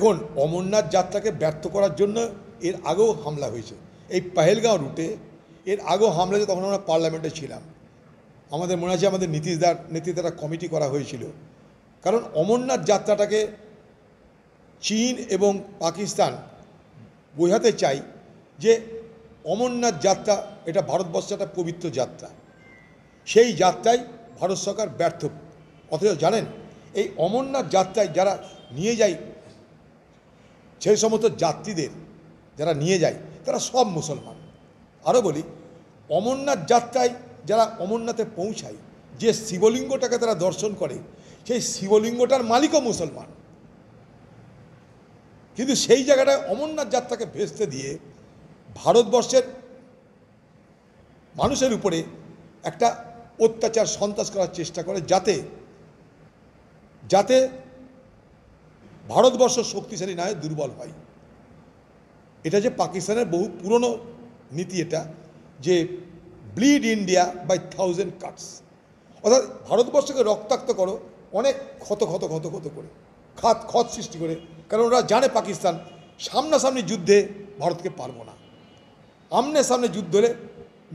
দেখুন, অমরনাথ যাত্রাকে ব্যর্থ করার জন্য এর আগেও হামলা হয়েছে। এই পহেলগাঁও রুটে এর আগেও হামলা হয়েছে, তখন আমরা পার্লামেন্টে ছিলাম। আমাদের মনে আছে আমাদের নীতিশদার নেতৃত্বে একটা কমিটি করা হয়েছিল। কারণ অমরনাথ যাত্রাটাকে চীন এবং পাকিস্তান বোঝাতে চাই যে অমরনাথ যাত্রা এটা ভারতবর্ষের একটা পবিত্র যাত্রা, সেই যাত্রায় ভারত সরকার ব্যর্থ। অথচ জানেন, এই অমরনাথ যাত্রায় যারা নিয়ে যায়, সেই সমস্ত যাত্রীদের যারা নিয়ে যায় তারা সব মুসলমান। আরও বলি, অমরনাথ যাত্রায় যারা অমরনাথে পৌঁছায়, যে শিবলিঙ্গটাকে তারা দর্শন করে, সেই শিবলিঙ্গটার মালিকও মুসলমান। কিন্তু সেই জায়গাটায় অমরনাথ যাত্রাকে ভেস্তে দিয়ে ভারতবর্ষের মানুষের উপরে একটা অত্যাচার সন্ত্রাস করার চেষ্টা করে, যাতে ভারতবর্ষ শক্তিশালী না হয়, দুর্বল হয়। এটা যে পাকিস্তানের বহু পুরনো নীতি, এটা যে ব্লিড ইন্ডিয়া বাই 1000 কাটস, অর্থাৎ ভারতবর্ষকে রক্তাক্ত করো অনেক ক্ষত করে, ক্ষত সৃষ্টি করে। কারণ ওরা জানে পাকিস্তান সামনাসামনি যুদ্ধে ভারতকে পারবো না, আমনে সামনে যুদ্ধ হলে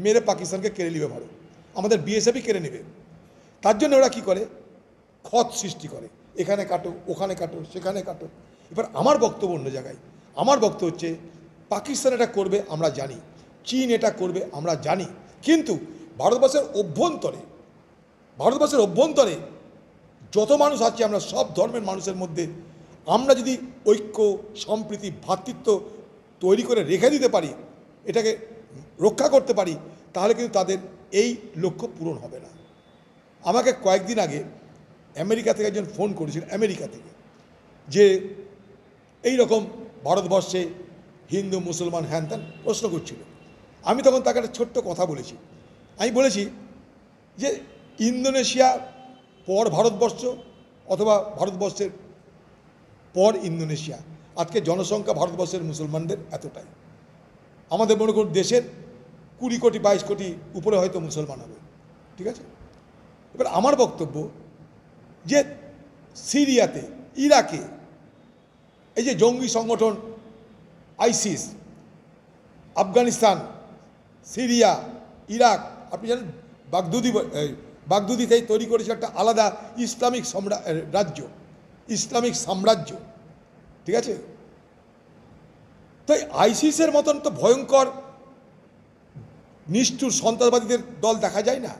মেরে পাকিস্তানকে কেড়ে নেবে ভারত, আমাদের বিএসএফই কেড়ে নেবে। তার জন্য ওরা কী করে, ক্ষত সৃষ্টি করে, এখানে কাটো, ওখানে কাটো, সেখানে কাটো। এবার আমার বক্তব্য অন্য জায়গায়। আমার বক্তব্য হচ্ছে, পাকিস্তান এটা করবে আমরা জানি, চীন এটা করবে আমরা জানি, কিন্তু ভারতবর্ষের অভ্যন্তরে যত মানুষ আছে, আমরা সব ধর্মের মানুষের মধ্যে আমরা যদি ঐক্য, সম্প্রীতি, ভ্রাতৃত্ব তৈরি করে রেখে দিতে পারি, এটাকে রক্ষা করতে পারি, তাহলে কিন্তু তাদের এই লক্ষ্য পূরণ হবে না। আমাকে কয়েকদিন আগে আমেরিকা থেকে একজন ফোন করেছিল, আমেরিকা থেকে, যে এই রকম ভারতবর্ষে হিন্দু মুসলমান হ্যান ত্যান প্রশ্ন করছিল। আমি তখন তাকে একটা ছোট্ট কথা বলেছি। আমি বলেছি যে ইন্দোনেশিয়া পর ভারতবর্ষ, অথবা ভারতবর্ষের পর ইন্দোনেশিয়া। আজকে জনসংখ্যা ভারতবর্ষের মুসলমানদের এতটাই, আমাদের মনে করুন দেশের 20 কোটি 22 কোটি উপরে হয়তো মুসলমান হবে, ঠিক আছে। এবার আমার বক্তব্য যে সিরিয়াতে, ইরাকে এই যে জঙ্গি সংগঠন আইসিস, আফগানিস্তান, সিরিয়া, ইরাক, আপনি জানেন বাগদুদিতেই তৈরি করেছে একটা আলাদা ইসলামিক সাম্রাজ্য, ঠিক আছে। তাই আইসিসের মতন তো ভয়ঙ্কর নিষ্ঠুর সন্ত্রাসবাদীদের দল দেখা যায় না।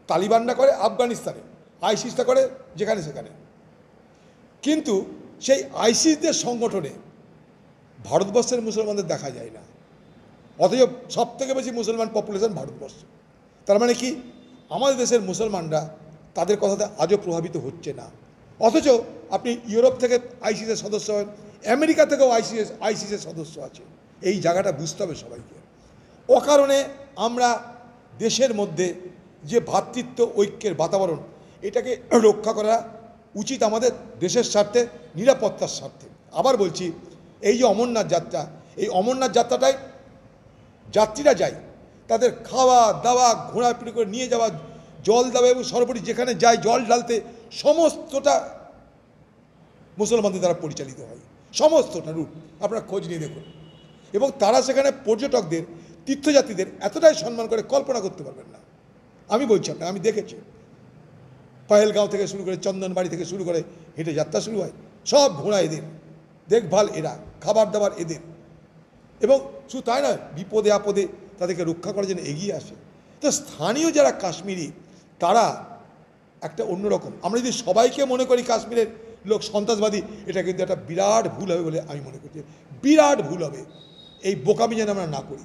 তালিবানরা করে আফগানিস্তানে, আইসিসটা করে যেখানে সেখানে। কিন্তু সেই আইসিসদের সংগঠনে ভারতবর্ষের মুসলমানদের দেখা যায় না, অথচ সব থেকে বেশি মুসলমান পপুলেশন ভারতবর্ষ। তার মানে কি, আমাদের দেশের মুসলমানরা তাদের কথাতে আজও প্রভাবিত হচ্ছে না। অথচ আপনি ইউরোপ থেকে আইসিসের সদস্য হন, আমেরিকা থেকেও আইসিসের সদস্য আছে। এই জায়গাটা বুঝতে হবে সবাইকে। অকারণে আমরা দেশের মধ্যে যে ভ্রাতৃত্ব ঐক্যের বাতাবরণ, এটাকে রক্ষা করা উচিত আমাদের দেশের স্বার্থে, নিরাপত্তার স্বার্থে। আবার বলছি, এই যে অমরনাথ যাত্রা, এই অমরনাথ যাত্রাটায় যাত্রীরা যায়, তাদের খাওয়া দাওয়া, ঘোরাফেরা করে নিয়ে যাওয়া, জল দেওয়া এবং সর্বোপরি যেখানে যায় জল ঢালতে, সমস্তটা মুসলমানদের দ্বারা পরিচালিত হয়, সমস্তটা রূপ আপনারা খোঁজ নিয়ে দেখুন। এবং তারা সেখানে পর্যটকদের, তীর্থযাত্রীদের এতটাই সম্মান করে, কল্পনা করতে পারবেন না। আমি বলছি আপনাকে, আমি দেখেছি পহেলগাঁও থেকে শুরু করে, চন্দনবাড়ি থেকে শুরু করে হেঁটে যাত্রা শুরু হয়, সব ঘোড়া এদের, দেখভাল এরা, খাবার দাবার এদের। এবং শুধু তাই নয়, বিপদে আপদে তাদেরকে রক্ষা করার জন্য এগিয়ে আসে। তো স্থানীয় যারা কাশ্মীরি, তারা একটা অন্যরকম। আমরা যদি সবাইকে মনে করি কাশ্মীরের লোক সন্ত্রাসবাদী, এটা কিন্তু একটা বিরাট ভুল হবে বলে আমি মনে করছি, বিরাট ভুল হবে। এই বোকামি যেন আমরা না করি।